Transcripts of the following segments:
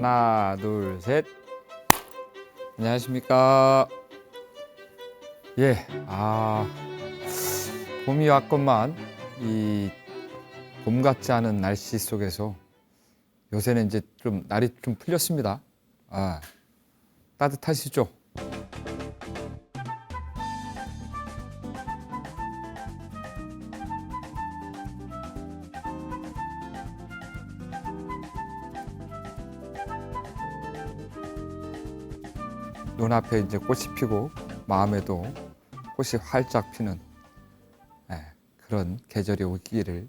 하나, 둘, 셋. 안녕하십니까. 예, 봄이 왔건만 이 봄 같지 않은 날씨 속에서 요새는 이제 좀 날이 좀 풀렸습니다. 따뜻하시죠? 눈앞에 이제 꽃이 피고 마음에도 꽃이 활짝 피는 그런 계절이 오기를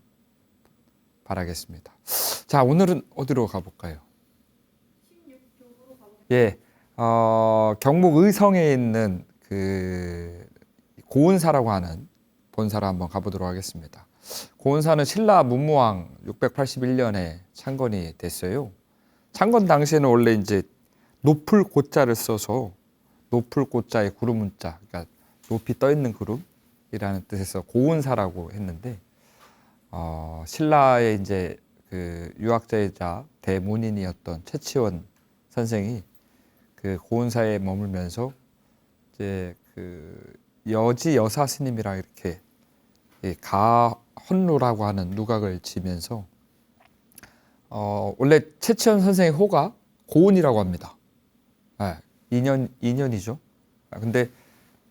바라겠습니다. 자, 오늘은 어디로 가볼까요? 예, 경북 의성에 있는 그 고은사라고 하는 본사로 한번 가보도록 하겠습니다. 고은사는 신라 문무왕 681년에 창건이 됐어요. 창건 당시에는 원래 이제 높을 고자를 써서 높을 고자의 구름문자, 그러니까 높이 떠 있는 구름이라는 뜻에서 고은사라고 했는데, 신라의 이제 그 유학자이자 대문인이었던 최치원 선생이 그 고은사에 머물면서 이제 그 여지 여사 스님이랑 이렇게 가헌루라고 하는 누각을 지면서 원래 최치원 선생의 호가 고은이라고 합니다. 인연이죠. 근데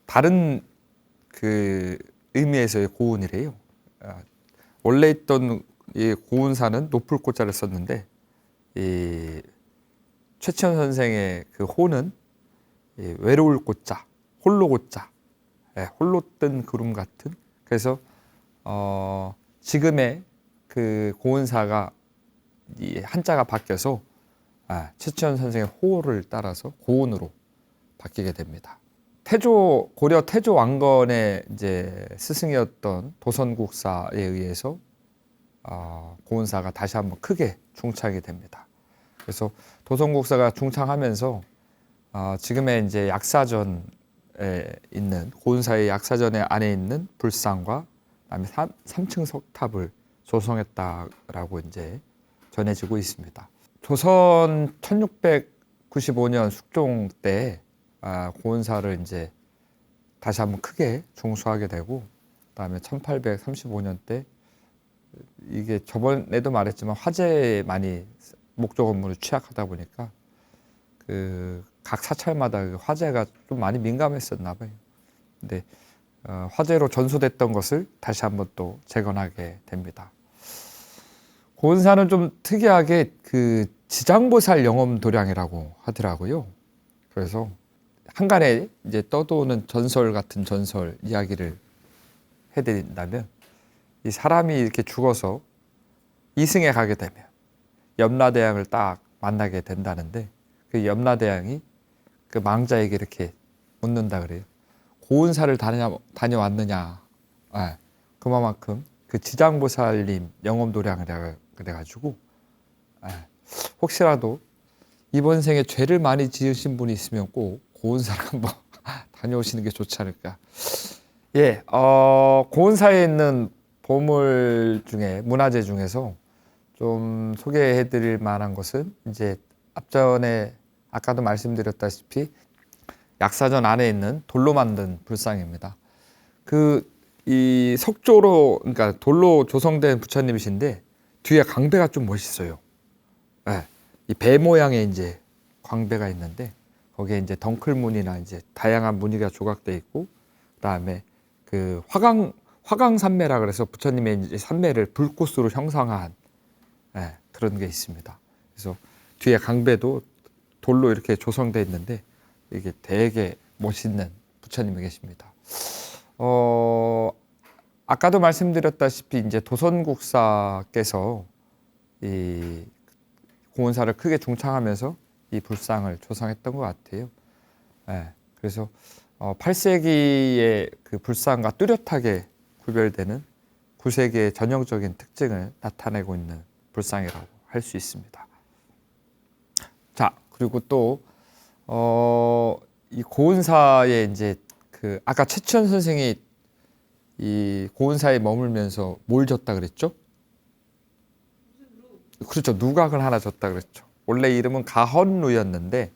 다른 그 의미에서의 고은이래요. 원래 있던 이 고은사는 높을 고자를 썼는데 이 최치원 선생의 그 호는 외로울 고자, 홀로 고자, 홀로 뜬 구름 같은. 그래서 지금의 그 고은사가 이 한자가 바뀌어서 최치원 선생의 호를 따라서 고은으로 바뀌게 됩니다. 고려 태조 왕건의 이제 스승이었던 도선국사에 의해서 고은사가 다시 한번 크게 중창이 됩니다. 그래서 도선국사가 중창하면서 지금의 이제 약사전에 있는 고은사의 약사전의 안에 있는 불상과 그다음에 3층 석탑을 조성했다라고 이제 전해지고 있습니다. 조선 1695년 숙종 때 고은사를 이제 다시 한번 크게 중수하게 되고, 그다음에 1835년 때 이게 저번에도 말했지만 화재에 많이 목조 건물이 취약하다 보니까 그 각 사찰마다 그 화재가 좀 많이 민감했었나 봐요. 근데 화재로 전소됐던 것을 다시 한번 또 재건하게 됩니다. 고은사는 좀 특이하게 그 지장보살 영엄도량이라고 하더라고요. 그래서 한간에 이제 떠도는 전설 같은 전설 이야기를 해드린다면, 이 사람이 이렇게 죽어서 이승에 가게 되면 염라대왕을 딱 만나게 된다는데, 그 염라대왕이 그 망자에게 이렇게 묻는다 그래요. 고은사를 다녀왔느냐? 그만큼 그 지장보살님 영엄도량이라 그래가지고 혹시라도 이번 생에 죄를 많이 지으신 분이 있으면 꼭 고은사를 한번 다녀오시는 게 좋지 않을까. 예, 고은사에 있는 보물 중에, 문화재 중에서 좀 소개해드릴 만한 것은 이제 앞전에 아까도 말씀드렸다시피 약사전 안에 있는 돌로 만든 불상입니다. 이 석조로, 그러니까 돌로 조성된 부처님이신데 뒤에 광배가 좀 멋있어요. 이 배 모양의 이제 광배가 있는데 거기에 이제 덩클무늬나 이제 다양한 무늬가 조각되어 있고, 그다음에 그 화강산매라 그래서 부처님의 이제 산매를 불꽃으로 형상한 그런 게 있습니다. 그래서 뒤에 강배도 돌로 이렇게 조성되어 있는데 이게 되게 멋있는 부처님이 계십니다. 아까도 말씀드렸다시피 이제 도선국사께서 이 고은사를 크게 중창하면서 이 불상을 조성했던 것 같아요. 그래서 8세기의 그 불상과 뚜렷하게 구별되는 9세기의 전형적인 특징을 나타내고 있는 불상이라고 할 수 있습니다. 자, 그리고 또 이 고은사에 이제 그 아까 최치원 선생이 이 고은사에 머물면서 뭘 줬다 그랬죠? 그렇죠. 누각을 하나 줬다 그랬죠. 원래 이름은 가헌루였는데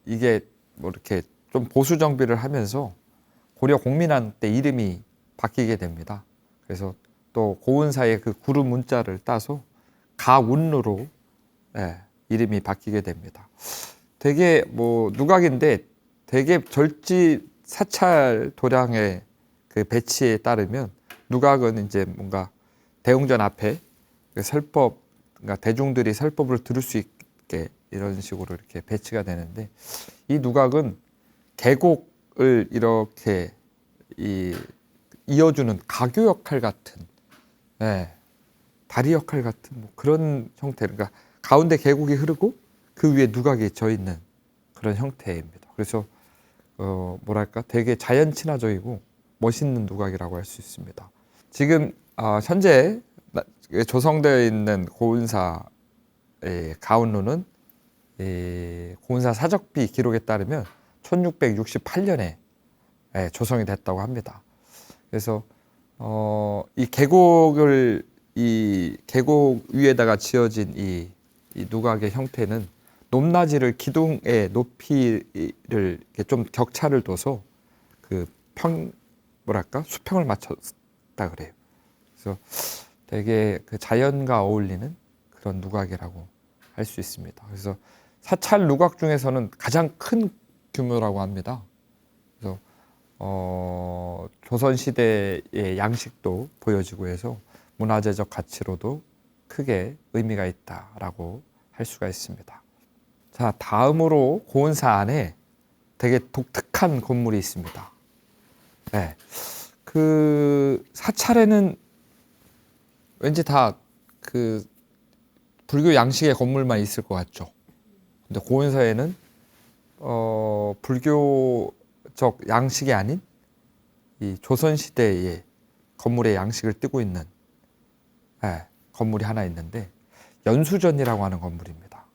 이게 뭐 이렇게 좀 보수 정비를 하면서 고려 공민왕 때 이름이 바뀌게 됩니다. 그래서 또 고은사의 그 구르 문자를 따서 가운루로 이름이 바뀌게 됩니다. 되게 뭐 누각인데 되게 절지 사찰 도량의 그 배치에 따르면 누각은 이제 뭔가 대웅전 앞에 그 설법, 그러니까 대중들이 설법을 들을 수 있게 이런 식으로 이렇게 배치가 되는데 이 누각은 계곡을 이렇게 이어주는 가교 역할 같은, 다리 역할 같은 뭐 그런 형태. 그러니까 가운데 계곡이 흐르고 그 위에 누각이 져 있는 그런 형태입니다. 그래서 뭐랄까 되게 자연 친화적이고 멋있는 누각이라고 할 수 있습니다. 지금 현재 조성되어 있는 고은사의 가운루는 고은사 사적비 기록에 따르면 1668년에 조성이 됐다고 합니다. 그래서 이 계곡 위에다가 지어진 이 누각의 형태는 높낮이를 기둥의 높이를 이렇게 좀 격차를 둬서 그 수평을 맞췄다 그래요. 그래서 되게 그 자연과 어울리는 그런 누각이라고 할 수 있습니다. 그래서 사찰 누각 중에서는 가장 큰 규모라고 합니다. 그래서 조선 시대의 양식도 보여지고 해서 문화재적 가치로도 크게 의미가 있다라고 할 수가 있습니다. 자, 다음으로 고은사 안에 되게 독특한 건물이 있습니다. 그 사찰에는 왠지 다 그 불교 양식의 건물만 있을 것 같죠. 근데 고은사에는 불교적 양식이 아닌 이 조선 시대의 건물의 양식을 띠고 있는 건물이 하나 있는데 연수전이라고 하는 건물입니다.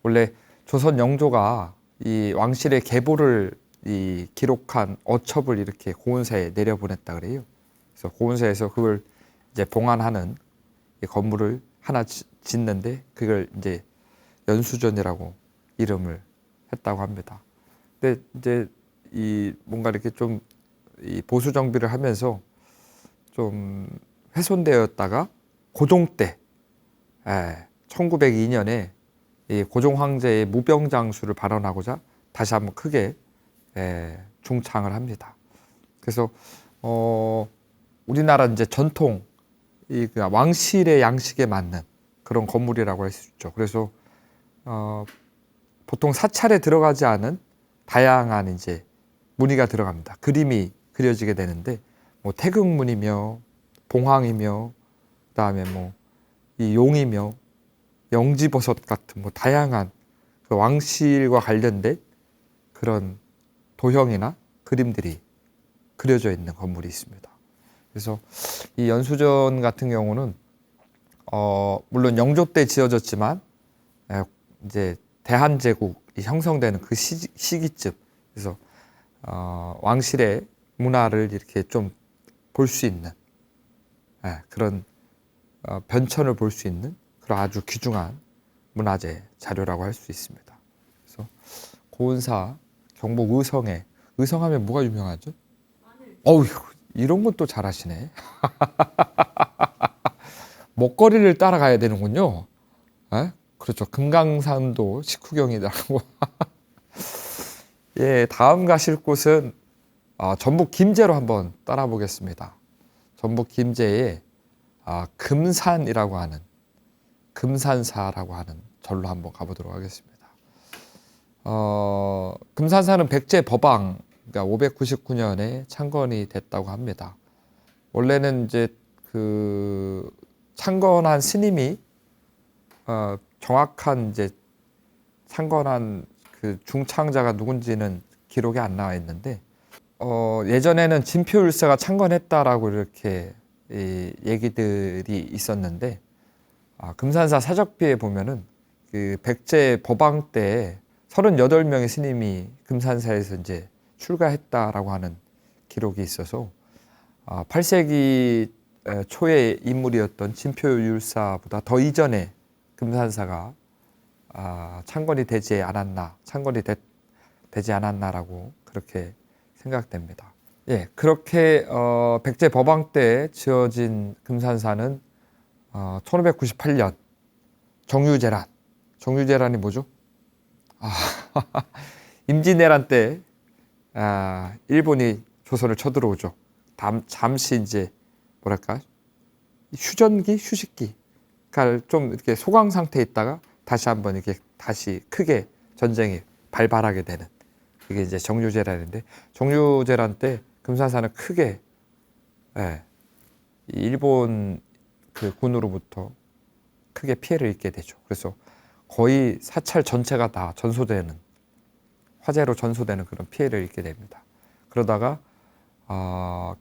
원래 조선 영조가 이 왕실의 계보를 기록한 어첩을 이렇게 고은사에 내려보냈다 그래요. 그래서 고은사에서 그걸 이제 봉안하는 이 건물을 하나 짓는데 그걸 이제 연수전이라고 이름을 했다고 합니다. 근데 이제 뭔가 이렇게 좀 보수 정비를 하면서 좀 훼손되었다가 고종 때 1902년에 이 고종 황제의 무병장수를 발언하고자 다시 한번 크게 중창을 합니다. 그래서 우리나라 이제 전통 왕실의 양식에 맞는 그런 건물이라고 할 수 있죠. 그래서 보통 사찰에 들어가지 않은 다양한 이제 무늬가 들어갑니다. 그림이 그려지게 되는데 뭐 태극문이며 봉황이며 그다음에 뭐 이 용이며 영지버섯 같은 뭐 다양한 그 왕실과 관련된 그런 도형이나 그림들이 그려져 있는 건물이 있습니다. 그래서 이 연수전 같은 경우는 물론 영조 때 지어졌지만 이제 대한제국이 형성되는 그 시기쯤, 그래서 왕실의 문화를 이렇게 좀 볼 수 있는 그런 변천을 볼 수 있는 그런 아주 귀중한 문화재 자료라고 할 수 있습니다. 그래서 고은사 경북 의성에, 의성하면 뭐가 유명하죠? 어우, 이런 건 또 잘하시네. 먹거리를 따라가야 되는군요. 그렇죠. 금강산도 식후경이라고. 예, 다음 가실 곳은 전북 김제로 한번 떠나보겠습니다. 전북 김제에 금산이라고 하는, 금산사라고 하는 절로 한번 가보도록 하겠습니다. 금산사는 백제 법왕, 그러니까 599년에 창건이 됐다고 합니다. 원래는 이제 그 창건한 스님이 정확한 이제 창건한 그 중창자가 누군지는 기록이 안 나와 있는데 예전에는 진표율사가 창건했다라고 이렇게 얘기들이 있었는데 금산사 사적비에 보면은 그 백제 법왕 때 38명의 스님이 금산사에서 이제 출가했다라고 하는 기록이 있어서 8세기 초의 인물이었던 진표율사보다 더 이전에 금산사가 창건이 되지 않았나, 되지 않았나라고 그렇게 생각됩니다. 예, 그렇게 백제 법왕 때 지어진 금산사는 1598년 정유재란이 뭐죠? 임진왜란 때 일본이 조선을 쳐들어오죠. 잠시 이제 뭐랄까 휴식기가 좀 이렇게 소강 상태에 있다가 다시 한번 이렇게 다시 크게 전쟁이 발발하게 되는 그게 이제 정유재란인데, 정유재란 때 금산사는 크게 일본 그 군으로부터 크게 피해를 입게 되죠. 그래서 거의 사찰 전체가 다 화재로 전소되는 그런 피해를 입게 됩니다. 그러다가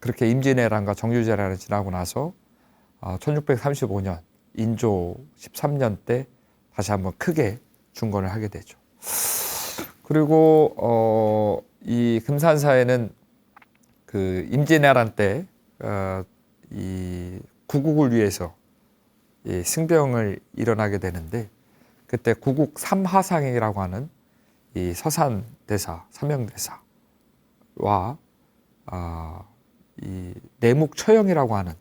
그렇게 임진왜란과 정유재란이 지나고 나서 1635년 인조 13년 때 다시 한번 크게 중건을 하게 되죠. 그리고 이 금산사에는 그 임진왜란 때 이 구국을 위해서 이 승병을 일어나게 되는데, 그때 구국 삼하상이라고 하는 이 서산 대사, 삼형대사와 이 내묵 처형이라고 하는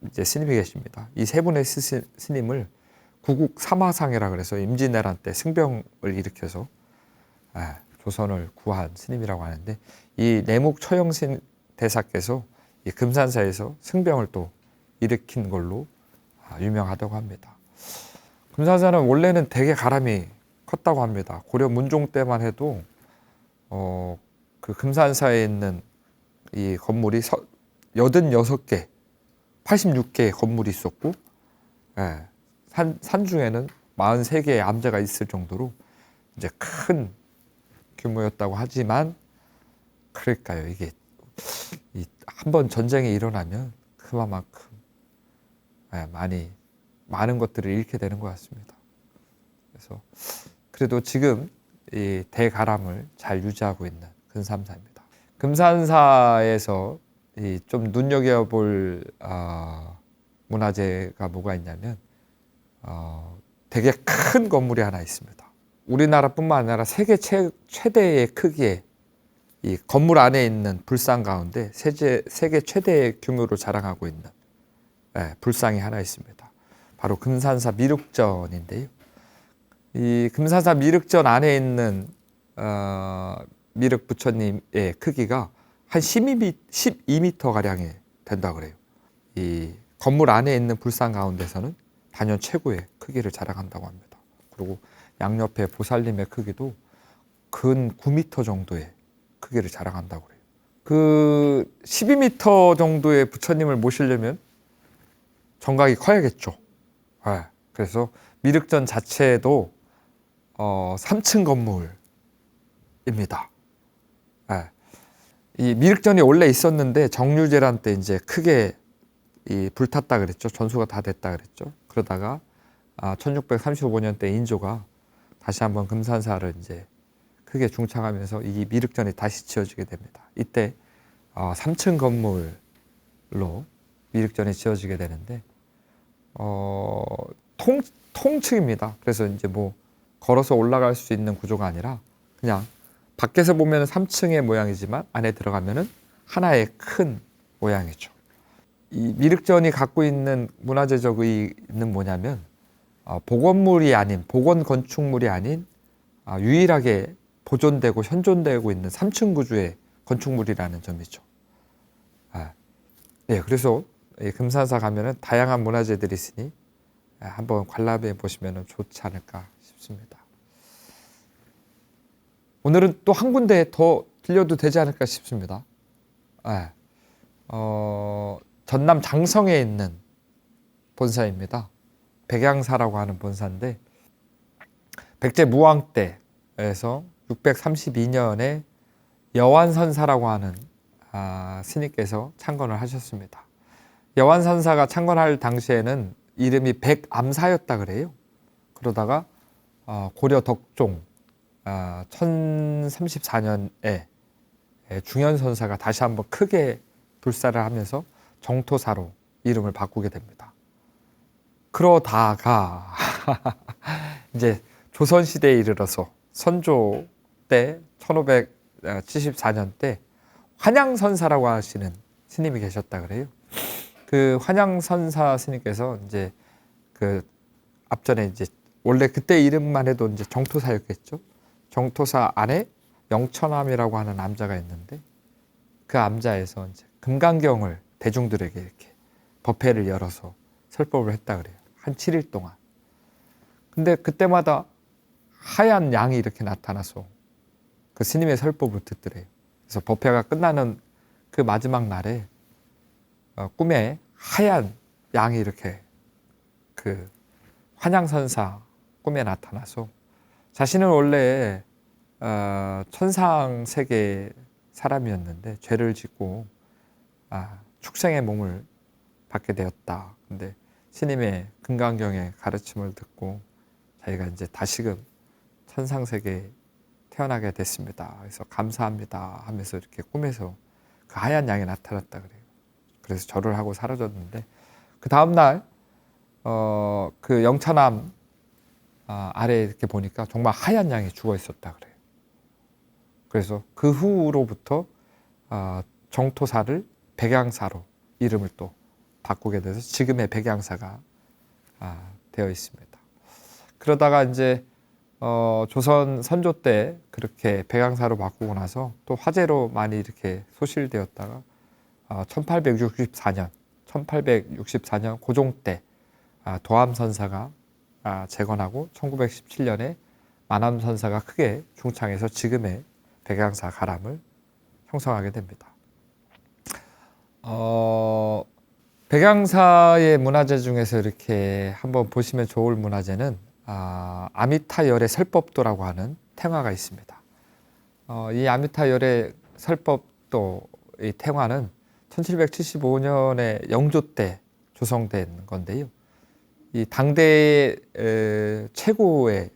이제 스님이 계십니다. 이 세 분의 스님을 구국 삼하상이라 그래서 임진왜란 때 승병을 일으켜서 조선을 구한 스님이라고 하는데, 이 내묵 처형 대사께서 이 금산사에서 승병을 또 일으킨 걸로 유명하다고 합니다. 금산사는 원래는 되게 가람이 컸다고 합니다. 고려 문종 때만 해도 그 금산사에 있는 이 건물이 86개, 86개의 건물이 있었고, 산 중에는 43개의 암자가 있을 정도로 이제 큰 규모였다고 하지만, 그럴까요? 이게 한번 전쟁이 일어나면 그만큼 많은 것들을 잃게 되는 것 같습니다. 그래서 그래도 지금 이 대가람을 잘 유지하고 있는 금산사입니다. 금산사에서 좀 눈여겨볼 문화재가 뭐가 있냐면 되게 큰 건물이 하나 있습니다. 우리나라뿐만 아니라 세계 최대의 크기의 이 건물 안에 있는 불상 가운데 세계 최대의 규모로 자랑하고 있는 불상이 하나 있습니다. 바로 금산사 미륵전인데요. 이 금산사 미륵전 안에 있는 미륵 부처님의 크기가 한 12m 가량이 된다 그래요. 이 건물 안에 있는 불상 가운데서는 단연 최고의 크기를 자랑한다고 합니다. 그리고 양옆에 보살님의 크기도 근 9m 정도의 크기를 자랑한다고 그래요. 그 12m 정도의 부처님을 모시려면 정각이 커야겠죠. 그래서 미륵전 자체도 3층 건물입니다. 이 미륵전이 원래 있었는데 정유재란 때 이제 크게 불탔다 그랬죠. 전수가 다 됐다 그랬죠. 그러다가 1635년 때 인조가 다시 한번 금산사를 이제 크게 중창하면서 이 미륵전이 다시 지어지게 됩니다. 이때 3층 건물로 미륵전이 지어지게 되는데 통층입니다. 그래서 이제 뭐 걸어서 올라갈 수 있는 구조가 아니라 그냥 밖에서 보면 3층의 모양이지만 안에 들어가면은 하나의 큰 모양이죠. 이 미륵전이 갖고 있는 문화재적 의의는 뭐냐면 복원 건축물이 아닌 유일하게 보존되고 현존되고 있는 3층 구조의 건축물이라는 점이죠. 그래서 금산사 가면은 다양한 문화재들이 있으니 한번 관람해 보시면 좋지 않을까 싶습니다. 오늘은 또 한 군데 더 들려도 되지 않을까 싶습니다. 전남 장성에 있는 본사입니다. 백양사라고 하는 본사인데, 백제 무왕 때에서 632년에 여완선사라고 하는 스님께서 창건을 하셨습니다. 여완선사가 창건할 당시에는 이름이 백암사였다 그래요. 그러다가 고려 덕종 1034년에 중현선사가 다시 한번 크게 불사를 하면서 정토사로 이름을 바꾸게 됩니다. 그러다가 이제 조선 시대에 이르러서 선조 때 1574년 때 환양선사라고 하시는 스님이 계셨다 그래요. 그 환양선사 스님께서 이제 그 앞전에 이제 원래 그때 이름만 해도 이제 정토사였겠죠. 정토사 안에 영천암이라고 하는 암자가 있는데 그 암자에서 이제 금강경을 대중들에게 이렇게 법회를 열어서 설법을 했다 그래요. 한 7일 동안. 근데 그때마다 하얀 양이 이렇게 나타나서 그 스님의 설법을 듣더래요. 그래서 법회가 끝나는 그 마지막 날에 꿈에 하얀 양이 이렇게 그 환양선사 꿈에 나타나서 자신은 원래 천상 세계 사람이었는데 죄를 짓고 축생의 몸을 받게 되었다. 근데 스님의 금강경의 가르침을 듣고 자기가 이제 다시금 천상 세계에 태어나게 됐습니다. 그래서 감사합니다 하면서 이렇게 꿈에서 그 하얀 양이 나타났다 그래요. 그래서 절을 하고 사라졌는데 그 다음 날 그 영천암 아래에 이렇게 보니까 정말 하얀 양이 죽어 있었다 그래요. 그래서 그 후로부터 정토사를 백양사로 이름을 또 바꾸게 돼서 지금의 백양사가 되어 있습니다. 그러다가 이제 조선 선조 때 그렇게 백양사로 바꾸고 나서 또 화재로 많이 이렇게 소실되었다가 1864년 고종 때 도암선사가 재건하고 1917년에 만암선사가 크게 중창해서 지금의 백양사 가람을 형성하게 됩니다. 백양사의 문화재 중에서 이렇게 한번 보시면 좋을 문화재는 아미타열의 설법도라고 하는 탱화가 있습니다. 이 아미타열의 설법도 이 탱화는 1775년에 영조 때 조성된 건데요. 이 당대의 최고의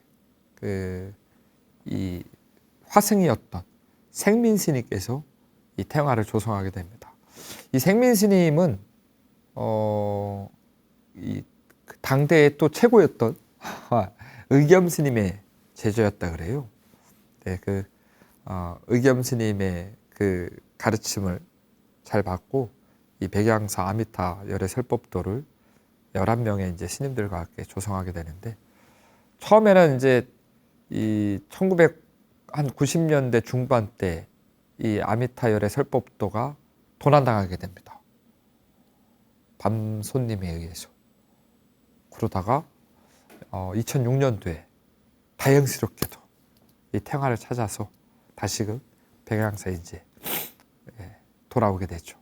이 화승이었던 생민스님께서 이 탱화를 조성하게 됩니다. 이 생민스님은 이 당대의 또 최고였던 의겸스님의 제자였다 그래요. 네, 의겸스님의 그 가르침을 잘 받고 이 백양사 아미타 열의 설법도를 11명의 이제 스님들과 함께 조성하게 되는데 처음에는 이제 이 1990년대 중반 때 이 아미타 열의 설법도가 도난당하게 됩니다. 밤손님에 의해서. 그러다가 2006년도에 다행스럽게도 이 탱화를 찾아서 다시금 백양사에 이제 돌아오게 되죠.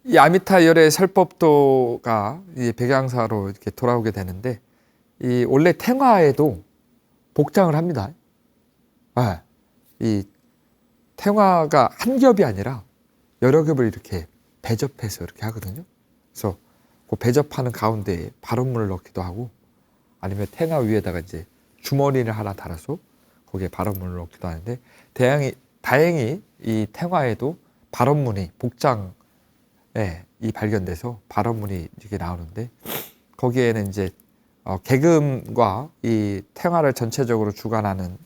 이 아미타 열의 설법도가 이 백양사로 이렇게 돌아오게 되는데 이 원래 탱화에도 복장을 합니다. 이 탱화가 한 겹이 아니라 여러 겹을 이렇게 배접해서 이렇게 하거든요. 그래서 그 배접하는 가운데에 발원문을 넣기도 하고 아니면 탱화 위에다가 이제 주머니를 하나 달아서 거기에 발원문을 넣기도 하는데 다행히 이 탱화에도 발원문이 복장에 이 발견돼서 발원문이 이렇게 나오는데 거기에는 이제 계금과 이 탱화를 전체적으로 주관하는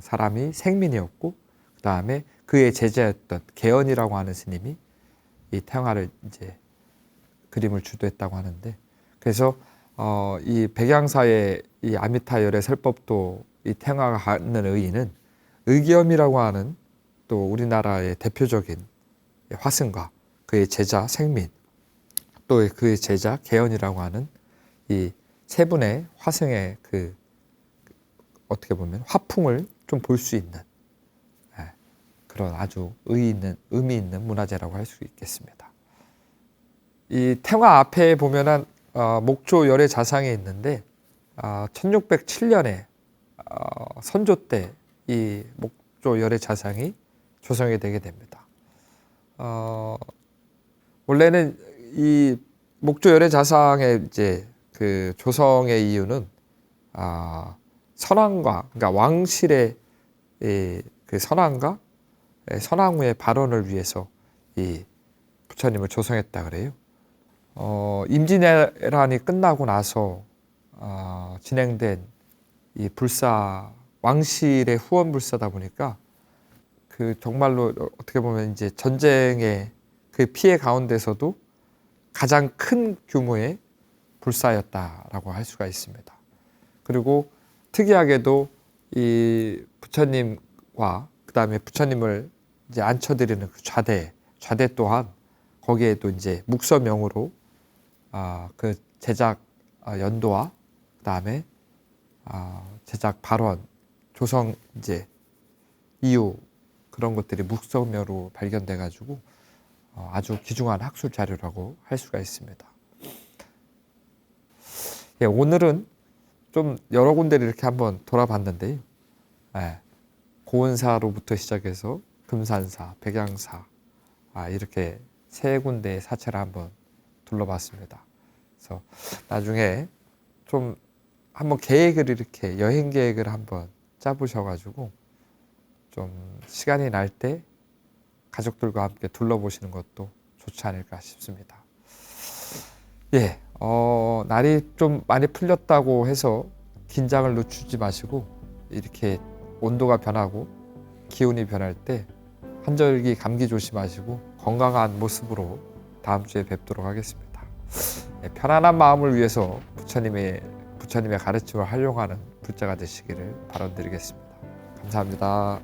사람이 생민이었고 그 다음에 그의 제자였던 개연이라고 하는 스님이 이 탱화를 이제 그림을 주도했다고 하는데 그래서 이 백양사의 이 아미타열의 설법도 이 탱화가 갖는 의의는 의겸이라고 하는 또 우리나라의 대표적인 화승과 그의 제자 생민 또 그의 제자 개연이라고 하는 이 세 분의 화승의 그 어떻게 보면 화풍을 좀 볼 수 있는 그런 아주 의미 있는 문화재라고 할 수 있겠습니다. 이 탱화 앞에 보면은 목조 열의 자상이 있는데 1607년에 선조 때 이 목조 열의 자상이 조성이 되게 됩니다. 원래는 이 목조 열의 자상의 이제 그 조성의 이유는 선왕과 그러니까 왕실의 그 선왕과 선왕후의 발원을 위해서 이 부처님을 조성했다 그래요. 임진왜란이 끝나고 나서 진행된 이 불사 왕실의 후원 불사다 보니까 그 정말로 어떻게 보면 이제 전쟁의 그 피해 가운데서도 가장 큰 규모의 불사였다라고 할 수가 있습니다. 그리고 특이하게도 이 부처님과 그 다음에 부처님을 이제 앉혀드리는 그 좌대 또한 거기에도 이제 묵서명으로 그 제작 연도와 그 다음에 제작 발원, 조성 이제 이유 그런 것들이 묵서명으로 발견돼가지고 아주 귀중한 학술 자료라고 할 수가 있습니다. 예, 오늘은 좀 여러 군데를 이렇게 한번 돌아봤는데요. 예, 고은사로부터 시작해서 금산사, 백양사 이렇게 세 군데의 사찰을 한번 둘러봤습니다. 그래서 나중에 좀 한번 계획을 이렇게 여행 계획을 한번 짜보셔가지고 좀 시간이 날 때 가족들과 함께 둘러보시는 것도 좋지 않을까 싶습니다. 예, 날이 좀 많이 풀렸다고 해서 긴장을 늦추지 마시고 이렇게 온도가 변하고 기온이 변할 때 환절기 감기 조심하시고 건강한 모습으로 다음 주에 뵙도록 하겠습니다. 예, 편안한 마음을 위해서 부처님의 가르침을 활용하는 불자가 되시기를 바라드리겠습니다. 감사합니다.